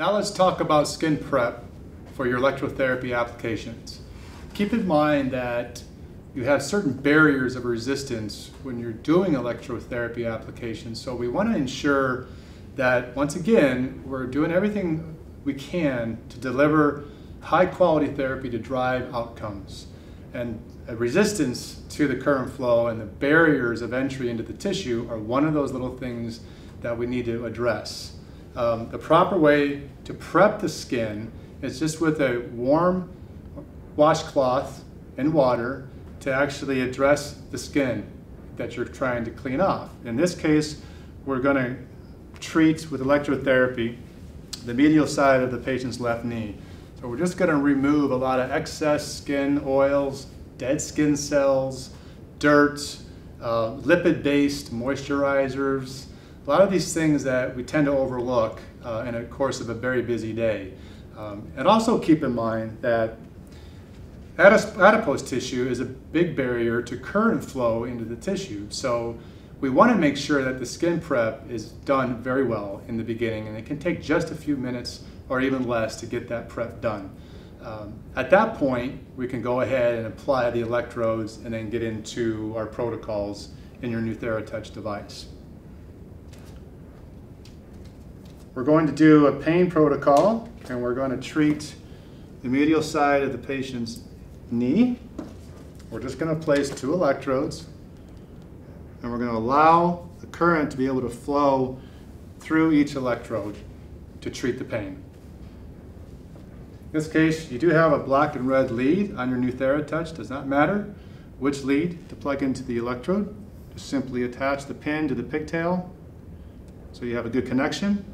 Now let's talk about skin prep for your electrotherapy applications. Keep in mind that you have certain barriers of resistance when you're doing electrotherapy applications, so we want to ensure that, once again, we're doing everything we can to deliver high quality therapy to drive outcomes. And a resistance to the current flow and the barriers of entry into the tissue are one of those little things that we need to address. The proper way to prep the skin is just with a warm washcloth and water to actually address the skin that you're trying to clean off. In this case, we're going to treat with electrotherapy the medial side of the patient's left knee. So we're just going to remove a lot of excess skin oils, dead skin cells, dirt, lipid-based moisturizers, a lot of these things that we tend to overlook in the course of a very busy day. And also keep in mind that adipose tissue is a big barrier to current flow into the tissue. So we want to make sure that the skin prep is done very well in the beginning, and it can take just a few minutes or even less to get that prep done. At that point, we can go ahead and apply the electrodes and then get into our protocols in your new TheraTouch device. We're going to do a pain protocol, and we're going to treat the medial side of the patient's knee. We're just going to place 2 electrodes, and we're going to allow the current to be able to flow through each electrode to treat the pain. In this case, you do have a black and red lead on your new TheraTouch. Does not matter which lead to plug into the electrode. Just simply attach the pin to the pigtail so you have a good connection.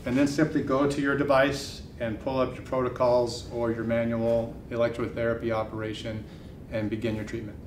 And then simply go to your device and pull up your protocols or your manual electrotherapy operation and begin your treatment.